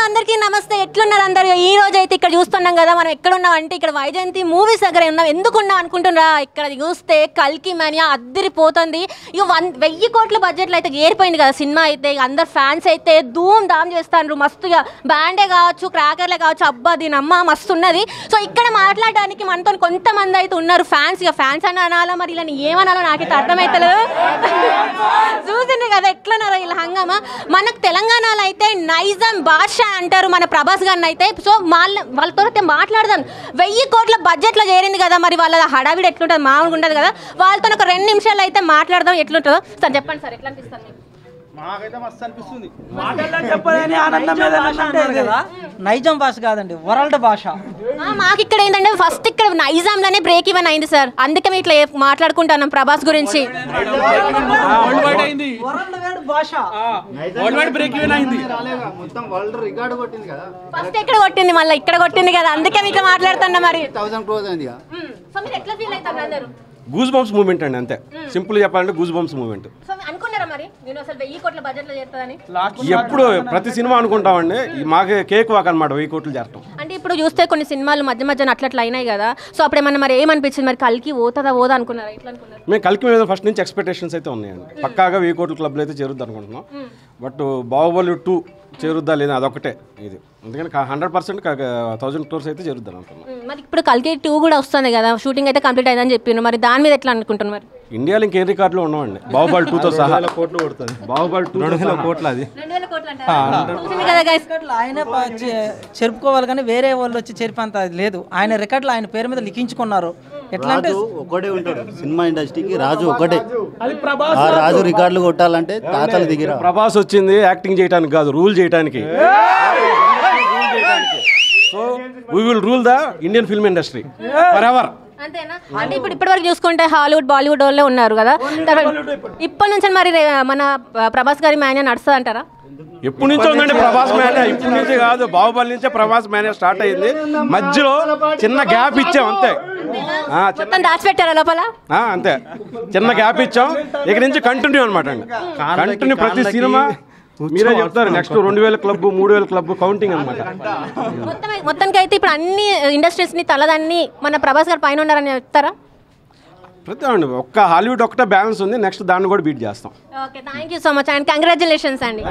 అందరికీ నమస్తే. ఎట్లున్నారు అందరూ? ఈ రోజు అయితే ఇక్కడ చూస్తున్నాం కదా, మనం ఎక్కడ ఉన్నాం అంటే ఇక్కడ వైజయంతి మూవీస్ దగ్గర ఉన్నాం. ఎందుకున్నాం అనుకుంటున్నారా? ఇక్కడ చూస్తే కల్కి మానియా అద్దరిపోతుంది. ఇక 1000 కోట్ల బడ్జెట్లో అయితే ఏరిపోయింది కదా సినిమా అయితే. అందరు ఫ్యాన్స్ అయితే ధూమ్ ధామ్ చేస్తారు. మస్తుగా బ్యాండే కావచ్చు, క్రాకర్లే కావచ్చు, అబ్బా దీనమ్మ మస్తు ఉన్నది. సో ఇక్కడ మాట్లాడడానికి మనతో కొంతమంది అయితే ఉన్నారు ఫ్యాన్స్. ఇక ఫ్యాన్స్ అని అనాలా మరి ఇలా ఏమనాలో నాకైతే అర్థమవుతలేదు. చూసిండ్రు కదా ఎట్లున్నారో ఇలా హంగామా. మనకు తెలంగాణలో అయితే నైజాం బాషా అంటారు మన ప్రభాస్ గారిని అయితే. సో వాళ్ళతో అయితే మాట్లాడదాం. 1000 కోట్ల బడ్జెట్లో చేరింది కదా, మరి వాళ్ళ హడావిడి ఎట్లుంటుంది? మామూలుగా ఉండదు కదా. వాళ్ళతో ఒక 2 నిమిషాలు అయితే మాట్లాడదాం ఎట్లుంటుందో. సార్ చెప్పండి సార్, ఎట్లా అనిపిస్తుంది మీకు? మాకైతే మస్తు అనిపిస్తుంది. నైజాం భాష కాదండి, వరల్డ్ భాష. మాకు ఇక్కడ ఏంటంటే ఫస్ట్ ఇక్కడ నైజాంలోనే బ్రేక్ ఈవెన్ అయింది సార్. అందుకే మేము ఇట్లా మాట్లాడుకుంటున్నాం ప్రభాస్ గురించి. ఫస్ట్ ఎక్కడ కొట్టింది, మళ్ళీ ఇక్కడ కొట్టింది కదా, అందుకే ఇట్లా మాట్లాడుతున్నా. మరి 1000 క్రోర్స్ అయింది. సో మీరు ఎట్లా ఫీల్ అవుతారు అందరూ? గూస్ బంప్స్ మూమెంట్ అండి, అంతే సింపుల్ చెప్పాలంటే గూస్ బంప్స్ మూమెంట్. సో అనుకున్నారా మరి నేను అసలు 1000 కోట్ల బడ్జెట్లో చేస్తుందని? ఎప్పుడు ప్రతి సినిమా అనుకుంటామండి, మాకు కేక్ వాక్ అనమాట 1000 కోట్లు చేస్తాం. అంటే ఇప్పుడు చూస్తే కొన్ని సినిమాలు మధ్య మధ్యన అట్లా అయినాయి కదా. సో అప్పుడు ఏమన్నా మరి ఏమనిపించింది, మరి కల్కి పోదా అనుకున్నారా? ఎట్లా అనుకున్నారు? మేము కల్కి మీద ఫస్ట్ నుంచి ఎక్స్పెక్టేషన్స్ అయితే ఉన్నాయండి. పక్కాగా 1000 కోట్ల క్లబ్లో అయితే చేరుద్ది అనుకుంటున్నాం. బట్ బాహుబలి 2 చేరుద్దా లేదా అదొకటే ఇది. అందుకని 100% 1000 క్రోర్స్ అయితే చేరుద్దాం అనుకున్నాం. మరి ఇప్పుడు కల్కి 2 కూడా వస్తుంది కదా, షూటింగ్ అయితే కంప్లీట్ అయిందని చెప్పారు. మరి దాని మీద ఎట్లా అనుకుంటున్నారు? మరి ఇండియాలో ఇంకేం రికార్డులు ఉండవండి. బాహుబలి 2తో సహా కోట్లు కొడుతుంది. బాహుబలి 200 కోట్లు అది 2000 కోట్లు అంటారా? ఆయన చెరుపుకోవాలి కానీ వేరే వాళ్ళు వచ్చి చెరిపంత లేదు. ఆయన రికార్డులు ఆయన పేరు మీద లిఖించుకున్నారు. ఎట్లా అంటే ఒకటే ఉంటాడు సినిమా ఇండస్ట్రీకి, రాజు ఒకటే. ఆ రాజు రికార్డులు కొట్టాలంటే తాతలు దిగిరా. ప్రభాస్ వచ్చింది యాక్టింగ్ చేయడానికి కాదు, రూల్ చేయడానికి. So we will rule the Indian film industry for ever. అంతేనా? అంటే ఇప్పటివరకు చూసుకుంటే హాలీవుడ్ బాలీవుడ్ వాళ్ళే ఉన్నారు కదా. ఇప్పటి నుంచి మరి మన ప్రభాస్ గారి మేనే నడుస్తుంది అంటారా? ఎప్పటి నుంచో ఉందండి ప్రభాస్ మేనే, ఇప్పటి నుంచి కాదు, బాహుబలి నుంచే ప్రభాస్ మేనే స్టార్ట్ అయింది. మధ్యలో చిన్న గ్యాప్ ఇచ్చాం అంతే. మొత్తం దాచిపెట్టారా లోపల? అంతే, చిన్న గ్యాప్ ఇచ్చాం. ఇక నుంచి కంటిన్యూ అనమాట అండి. కంటిన్యూ ప్రతి సినిమా మీరే చెప్తారు. నెక్స్ట్ 2000 క్లబ్ 3000 క్లబ్ కౌంటింగ్ అనమాట. మొత్తానికి అయితే ఇప్పుడు అన్ని ఇండస్ట్రీస్ ని తలదాన్ని మన ప్రభాస్ గారు పైన ఉన్నారని చెప్తారా? ప్రతి ఒక్క హాలీవుడ్ ఒక్కటే బ్యాలెన్స్ ఉంది, నెక్స్ట్ దాన్ని కూడా బీట్ చేస్తాం. Okay, thank you so much and congratulations అండి.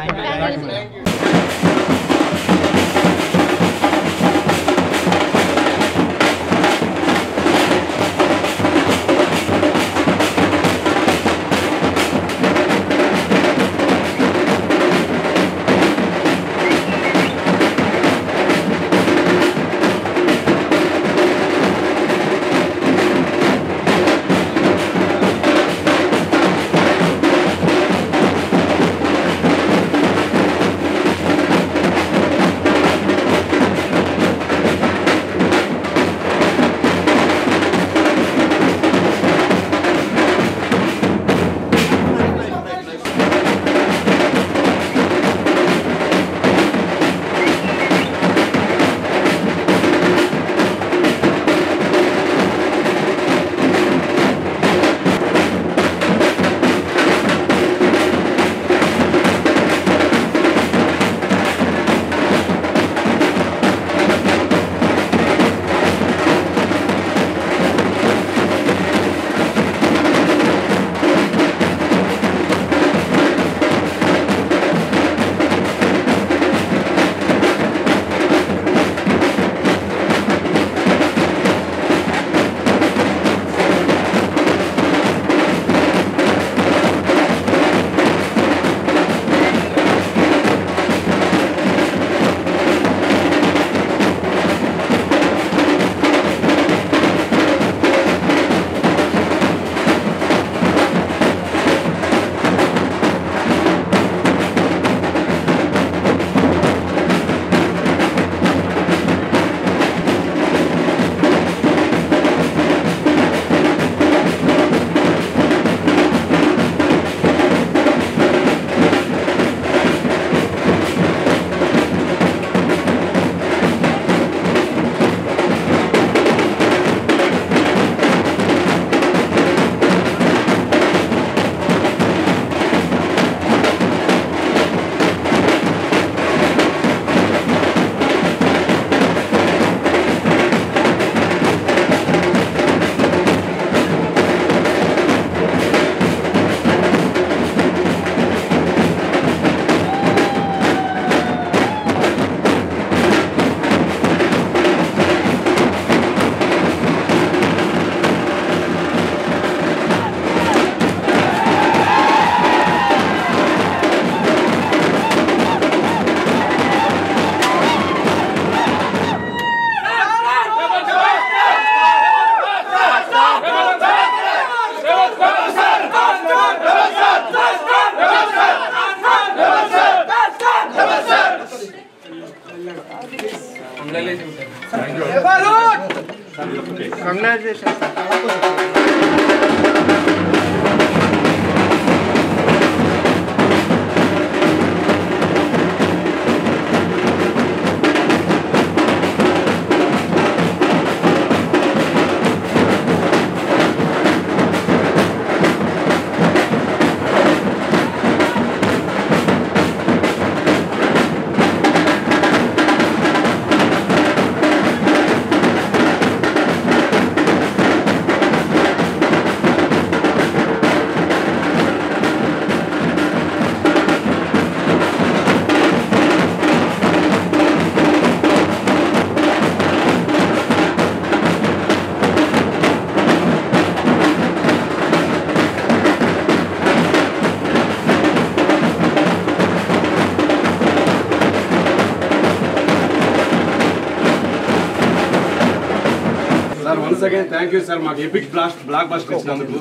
Sir once again thank you sir మాకు ఎపిక్ బ్లాక్ బస్టర్ ఇచ్చినందుకు.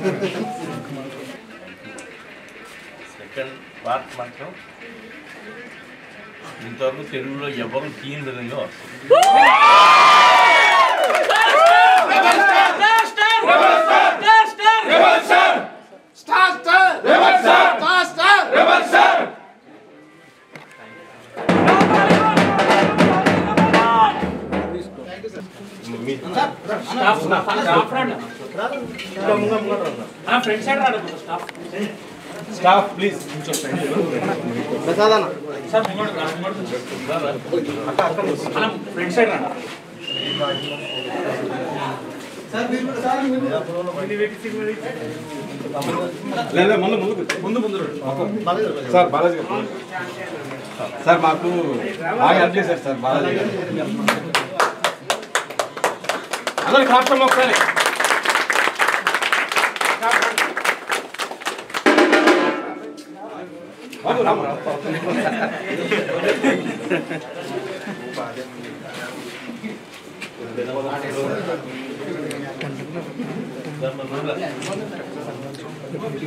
సెకండ్ పార్ట్ మాత్రం ఇంతవరకు తెలుగులో ఎవరు తీయని విధంగా వస్తుంది. స్టాఫ్ ప్లీజ్ లేదా ముందు సార్ బాలాజీ గారు సార్ మాకు బాగా హెల్ప్ చేశారు సార్ బాలాజీ గారు. అందరూ క్లాప్ చేయండి ఒకసారి.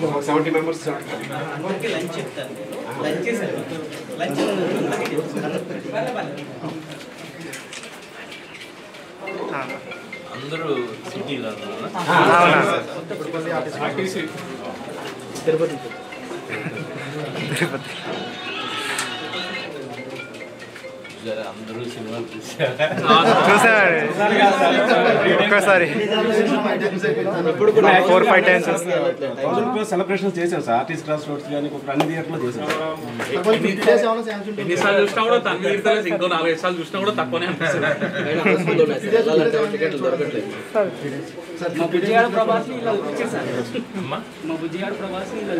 ఒక 70 మెంబర్స్ అందరూ సిటీలో తిరుపతి అందరూ సినిమాలు చూసారు. ఒక్కసారి 4-5 times సెలబ్రేషన్ చేశాం సార్. ఆర్టిస్ట్ క్రాస్ రోడ్స్ కానీ ఒక అన్ని థియేటర్లో చేశాం. ఎన్నిసార్లు చూసినా కూడా తక్కువ తీరుతలేదు. ఇంకో 4-5 సార్లు చూసినా కూడా తక్కువనే అనిపిస్తుంది. మా బుజ్జిగాడు ప్రభాస్ని ఇలా చూపించారు. మా బుజ్జిగాడు ప్రభాస్ని ఇలా